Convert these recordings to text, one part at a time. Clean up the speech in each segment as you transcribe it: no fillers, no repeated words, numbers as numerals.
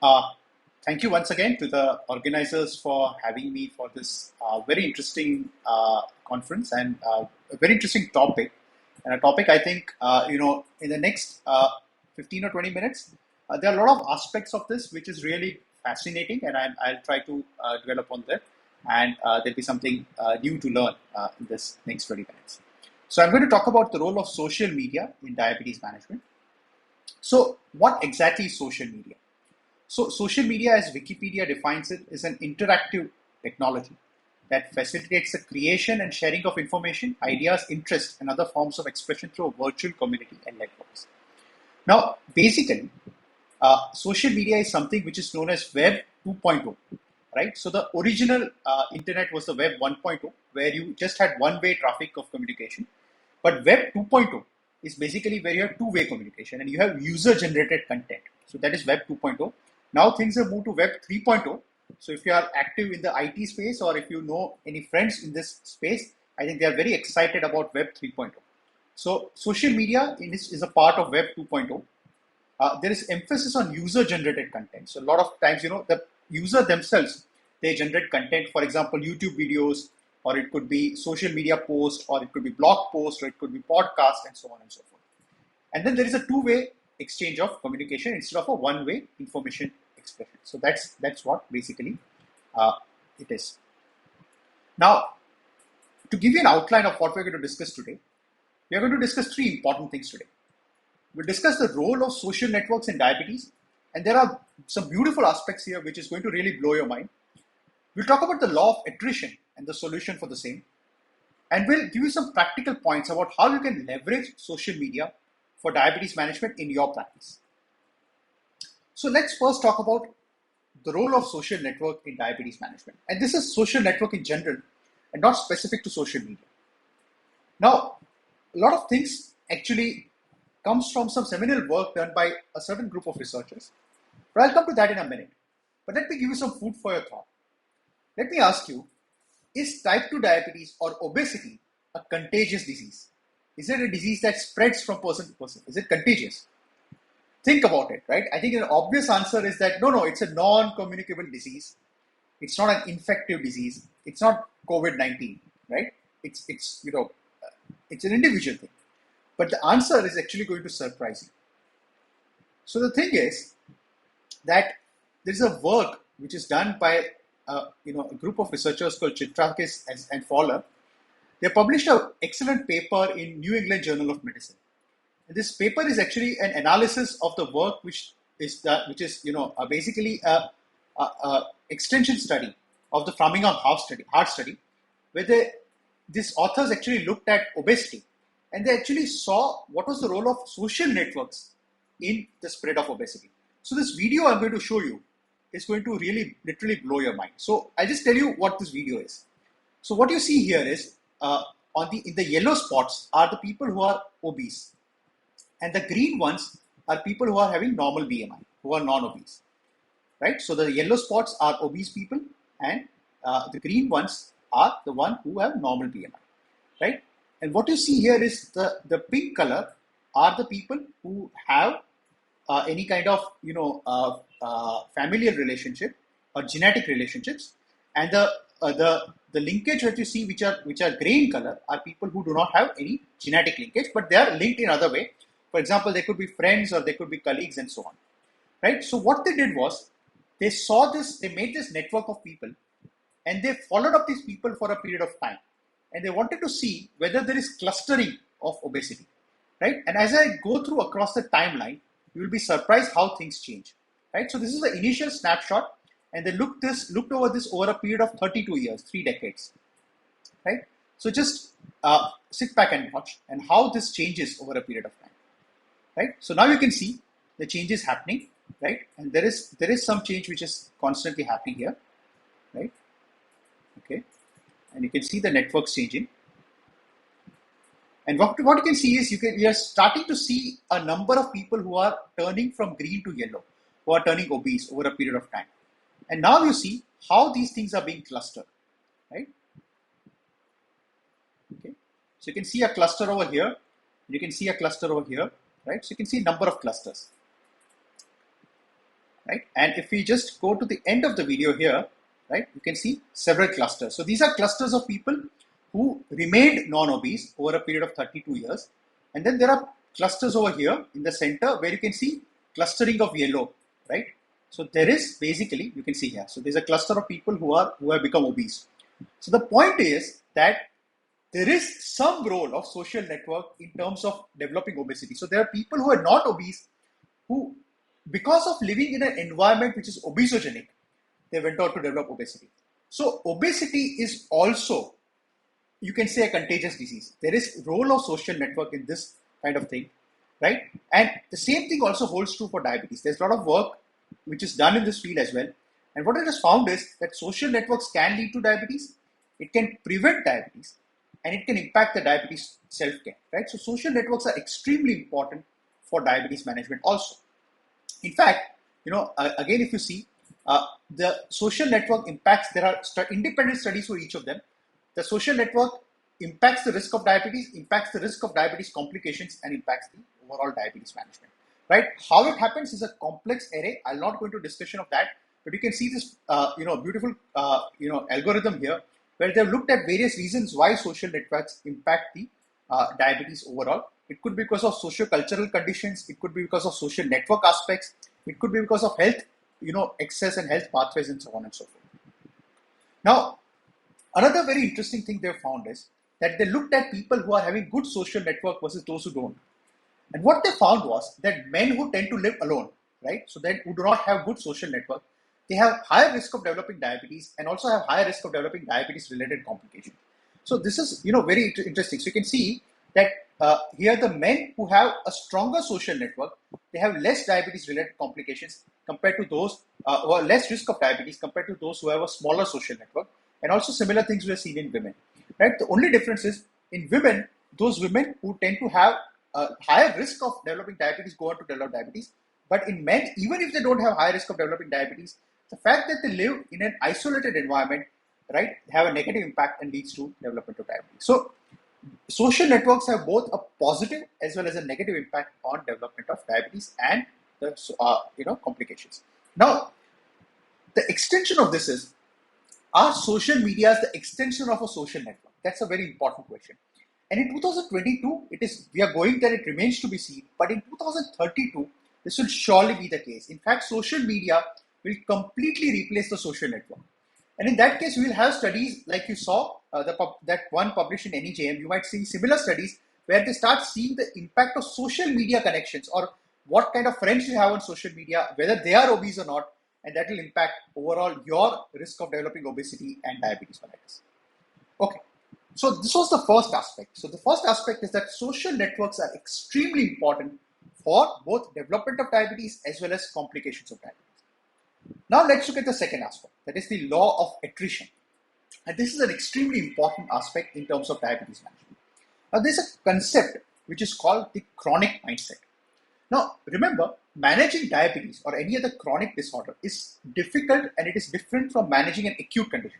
Uh, Thank you once again to the organizers for having me for this very interesting conference and a very interesting topic. And a topic I think, in the next 15 or 20 minutes, there are a lot of aspects of this which is really fascinating, and I'll try to develop on that. And there'll be something new to learn in this next 20 minutes. So, I'm going to talk about the role of social media in diabetes management. So, what exactly is social media? So, social media, as Wikipedia defines it, is an interactive technology that facilitates the creation and sharing of information, ideas, interests, and other forms of expression through a virtual community and networks. Now, basically, social media is something which is known as Web 2.0, right? So, the original internet was the Web 1.0, where you just had one-way traffic of communication. But Web 2.0 is basically where you have two-way communication and you have user-generated content. So, that is Web 2.0. Now, things have moved to Web 3.0. So, if you are active in the IT space or if you know any friends in this space, I think they are very excited about Web 3.0. So, social media is a part of Web 2.0. There is emphasis on user generated content. So a lot of times, the user themselves, they generate content, for example, YouTube videos, or it could be social media posts, or it could be blog posts, or it could be podcast, and so on and so forth. And then there is a two-way exchange of communication instead of a one-way information expression. So that's what basically uh, it is. Now, to give you an outline of what we're going to discuss today, we are going to discuss three important things today. We'll discuss the role of social networks in diabetes, and there are some beautiful aspects here which is going to really blow your mind. We'll talk about the law of attrition and the solution for the same, and we'll give you some practical points about how you can leverage social media for diabetes management in your practice. So let's first talk about the role of social network in diabetes management. And this is social network in general and not specific to social media. Now, a lot of things actually comes from some seminal work done by a certain group of researchers. But I'll come to that in a minute. But let me give you some food for your thought. Let me ask you, is type 2 diabetes or obesity a contagious disease? Is it a disease that spreads from person to person? Is it contagious? Think about it, right? I think an obvious answer is that no, it's a non-communicable disease. It's not an infective disease. It's not COVID-19, right? It's an individual thing. But the answer is actually going to surprise you. So the thing is that there is a work which is done by a group of researchers called Chitrakis and Fowler. They published an excellent paper in New England Journal of Medicine. And this paper is actually an analysis of the work basically a extension study of the Framingham heart study, where these authors actually looked at obesity and they actually saw what was the role of social networks in the spread of obesity. So this video I'm going to show you is going to really literally blow your mind. So I'll just tell you what this video is. So what you see here is in the yellow spots are the people who are obese, and the green ones are people who are having normal BMI, who are non-obese, right? So the yellow spots are obese people, and the green ones are the one who have normal BMI, right? And what you see here is the pink color are the people who have any kind of familial relationship or genetic relationships, and the linkage that you see which are gray in color are people who do not have any genetic linkage, but they are linked in other way. For example, they could be friends or they could be colleagues and so on, right? So what they did was they made this network of people, and they followed up these people for a period of time, and they wanted to see whether there is clustering of obesity, right? And as I go through across the timeline, you will be surprised how things change, right? So this is the initial snapshot, and they looked over this over a period of 32 years, 3 decades, right? So just sit back and watch and how this changes over a period of time, right? So now you can see the changes happening, right? And there is some change which is constantly happening here, right? Okay, and you can see the networks changing. And what you can see is we are starting to see a number of people who are turning from green to yellow, who are turning obese over a period of time. And now you see how these things are being clustered, right? Okay, so you can see a cluster over here, and you can see a cluster over here, right? So you can see a number of clusters. right? And if we just go to the end of the video here, right, you can see several clusters. So these are clusters of people who remained non-obese over a period of 32 years. And then there are clusters over here in the center where you can see clustering of yellow, right? So there is basically, you can see here, so there's a cluster of people who have become obese. So the point is that there is some role of social network in terms of developing obesity. So there are people who are not obese who, because of living in an environment which is obesogenic, they went on to develop obesity. So obesity is also, you can say, a contagious disease. There is role of social network in this kind of thing, right? And the same thing also holds true for diabetes. There's a lot of work which is done in this field as well. And what it has found is that social networks can lead to diabetes, it can prevent diabetes, and it can impact the diabetes self-care, right? So social networks are extremely important for diabetes management also. In fact, again, if you see, the social network impacts, there are independent studies for each of them. The social network impacts the risk of diabetes, impacts the risk of diabetes complications, and impacts the overall diabetes management, right? How it happens is a complex array. I'll not go into discussion of that, but you can see this, beautiful, algorithm here where they've looked at various reasons why social networks impact the diabetes overall. It could be because of socio-cultural conditions. It could be because of social network aspects. It could be because of health, access and health pathways and so on and so forth. Now, another very interesting thing they've found is that they looked at people who are having good social network versus those who don't. And what they found was that men who tend to live alone, right, so that who do not have good social network, they have higher risk of developing diabetes and also have higher risk of developing diabetes-related complications. So this is, very interesting. So you can see that here the men who have a stronger social network, they have less diabetes-related complications compared to those who are less risk of diabetes compared to those who have a smaller social network. And also similar things we are seen in women, right? The only difference is in women, those women who tend to have a higher risk of developing diabetes go on to develop diabetes. But in men, even if they don't have high risk of developing diabetes, the fact that they live in an isolated environment, right, have a negative impact and leads to development of diabetes. So social networks have both a positive as well as a negative impact on development of diabetes and the complications. Now, the extension of this is, are social media the extension of a social network? That's a very important question. And in 2022, we are going there, it remains to be seen. But in 2032, this will surely be the case. In fact, social media will completely replace the social network. And in that case, we will have studies like you saw, that one published in NEJM. You might see similar studies where they start seeing the impact of social media connections or what kind of friends you have on social media, whether they are obese or not, and that will impact overall your risk of developing obesity and diabetes mellitus. Okay, so this was the first aspect. So the first aspect is that social networks are extremely important for both development of diabetes as well as complications of diabetes. Now let's look at the second aspect, that is the law of attrition. And this is an extremely important aspect in terms of diabetes management. Now there's a concept which is called the chronic mindset. Now remember, managing diabetes or any other chronic disorder is difficult and it is different from managing an acute condition.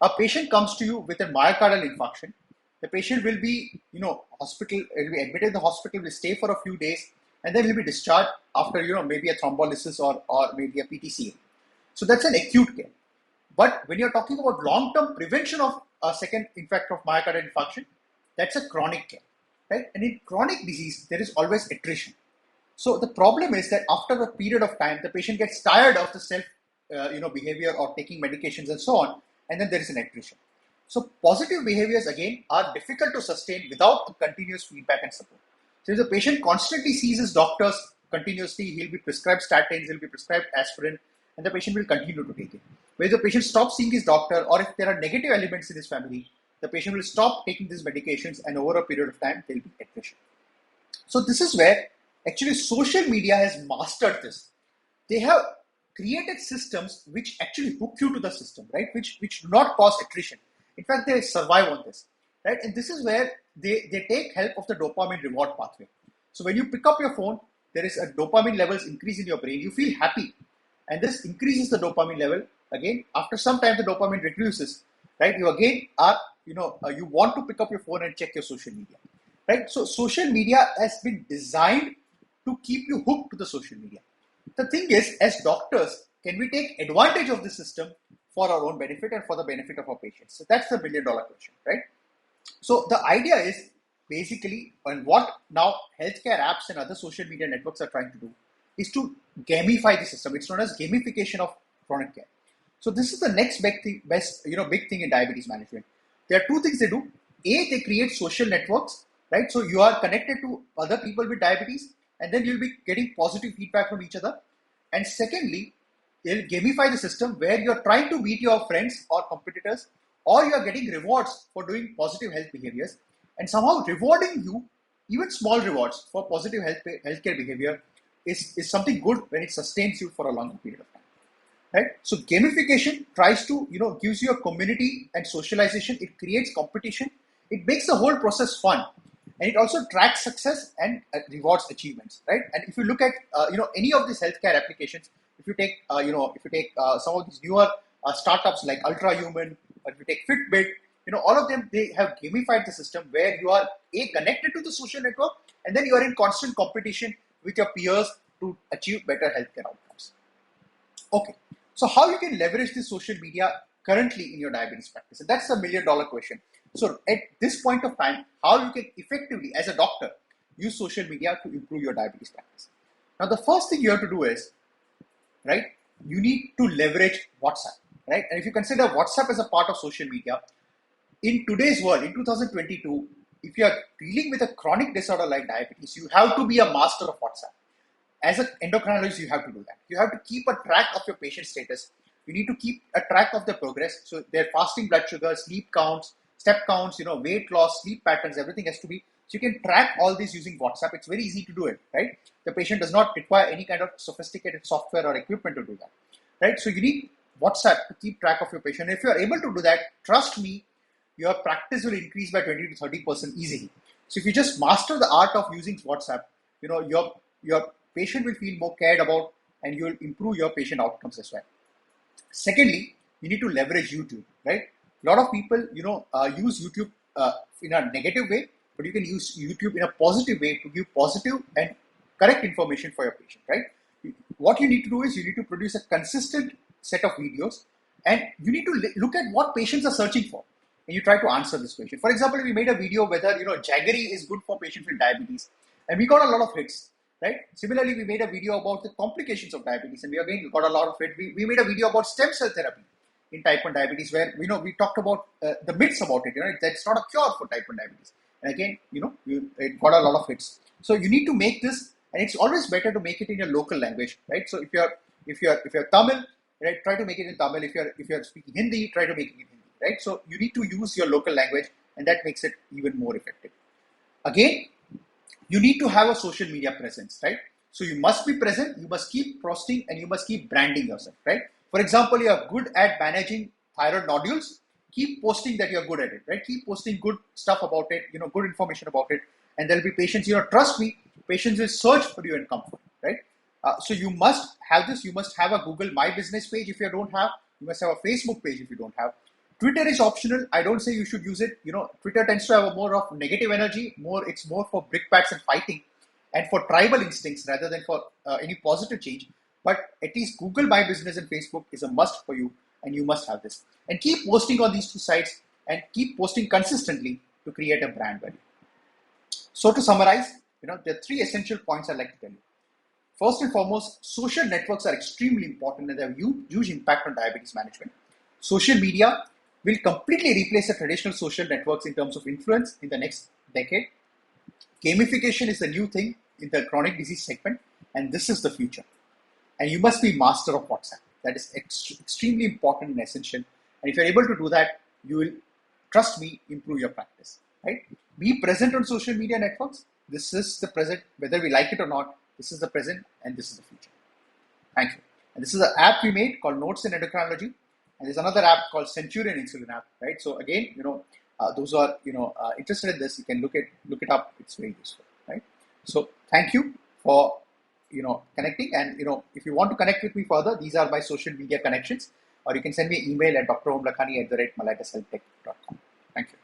A patient comes to you with a myocardial infarction. The patient will be, will be admitted in the hospital, will stay for a few days, and then he'll be discharged after, maybe a thrombolysis or maybe a PTCA. So that's an acute care. But when you're talking about long-term prevention of a second infect of myocardial infarction, that's a chronic care, right? And in chronic disease, there is always attrition. So the problem is that after a period of time, the patient gets tired of the self, behavior or taking medications and so on, and then there is an attrition. So positive behaviors again are difficult to sustain without continuous feedback and support. So if the patient constantly sees his doctors continuously, he'll be prescribed statins, he'll be prescribed aspirin, and the patient will continue to take it. Where the patient stops seeing his doctor, or if there are negative elements in his family, the patient will stop taking these medications, and over a period of time, there will be attrition. So this is where actually social media has mastered this. They have created systems which actually hook you to the system, right? Which do not cause attrition. In fact, they survive on this, right? And this is where they take help of the dopamine reward pathway. So when you pick up your phone, there is a dopamine levels increase in your brain. You feel happy, and this increases the dopamine level. Again, after some time, the dopamine reduces, right? You again are, you want to pick up your phone and check your social media, right? So social media has been designed to keep you hooked to the social media. the thing is, as doctors, can we take advantage of the system for our own benefit and for the benefit of our patients? So that's the $1 million question, right? So the idea is basically, and what now healthcare apps and other social media networks are trying to do is to gamify the system. It's known as gamification of chronic care. So this is the next big thing in diabetes management. There are two things they do. A, they create social networks, right? So you are connected to other people with diabetes, and then you'll be getting positive feedback from each other. And secondly, they'll gamify the system where you're trying to beat your friends or competitors, or you're getting rewards for doing positive health behaviors, and somehow rewarding you, even small rewards for positive healthcare behavior is something good when it sustains you for a longer period of time. Right? So gamification tries to, gives you a community and socialization. It creates competition. It makes the whole process fun, and it also tracks success and rewards achievements. Right? And if you look at, any of these healthcare applications, if you take, some of these newer startups like Ultrahuman, or if you take Fitbit, all of them, they have gamified the system where you are connected to the social network, and then you are in constant competition with your peers to achieve better healthcare outcomes. Okay. So how you can leverage this social media currently in your diabetes practice? And that's the $1 million question. So at this point of time, how you can effectively, as a doctor, use social media to improve your diabetes practice. Now, the first thing you have to do is, right, you need to leverage WhatsApp, right? And if you consider WhatsApp as a part of social media, in today's world, in 2022, if you are dealing with a chronic disorder like diabetes, you have to be a master of WhatsApp. As an endocrinologist, you have to do that. You have to keep a track of your patient status. You need to keep a track of their progress. So their fasting blood sugar, sleep counts, step counts, weight loss, sleep patterns, everything has to be. So you can track all this using WhatsApp. It's very easy to do it, right? The patient does not require any kind of sophisticated software or equipment to do that, right? So you need WhatsApp to keep track of your patient. If you are able to do that, trust me, your practice will increase by 20 to 30% easily. So if you just master the art of using WhatsApp, your patient will feel more cared about, and you will improve your patient outcomes as well. Secondly, you need to leverage YouTube, right? A lot of people, use YouTube in a negative way, but you can use YouTube in a positive way to give positive and correct information for your patient, right? What you need to do is you need to produce a consistent set of videos, and you need to look at what patients are searching for, and you try to answer this question. For example, we made a video whether, jaggery is good for patients with diabetes, and we got a lot of hits. Right. Similarly, we made a video about the complications of diabetes, and we got a lot of it. We made a video about stem cell therapy in type 1 diabetes, where we talked about the myths about it. That's not a cure for type 1 diabetes, and again, it got a lot of hits. So you need to make this, and it's always better to make it in your local language, right? So if you're Tamil, right, try to make it in Tamil. If you're speaking Hindi, try to make it in Hindi, right? So you need to use your local language, and that makes it even more effective. Again, you need to have a social media presence, right? So you must be present, you must keep posting, and you must keep branding yourself, right? For example, you are good at managing thyroid nodules, keep posting that you're good at it, right? Keep posting good stuff about it, good information about it, and there'll be patients, trust me, patients will search for you and come for you, right? So you must have this, you must have a Google My Business page if you don't have, you must have a Facebook page if you don't have. Twitter is optional. I don't say you should use it. Twitter tends to have a more of negative energy. It's more for brickbats and fighting, and for tribal instincts rather than for any positive change. But at least Google My Business and Facebook is a must for you, and you must have this. And keep posting on these two sites, and keep posting consistently to create a brand value. So to summarize, there are 3 essential points I'd like to tell you. First and foremost, social networks are extremely important, and they have huge impact on diabetes management. Social media will completely replace the traditional social networks in terms of influence in the next decade. Gamification is the new thing in the chronic disease segment, and this is the future. And you must be master of WhatsApp. That is extremely important and essential. And if you're able to do that, you will, trust me, improve your practice. Right? Be present on social media networks. This is the present, whether we like it or not. This is the present, and this is the future. Thank you. And this is an app we made called Notes in Endocrinology. And there's another app called Centurion Insulin app, right? So again, those who are interested in this, you can look it up. It's very useful, right? So thank you for connecting, and if you want to connect with me further, these are my social media connections, or you can send me an email at dromlakhani@malagashealthtech.com. Thank you.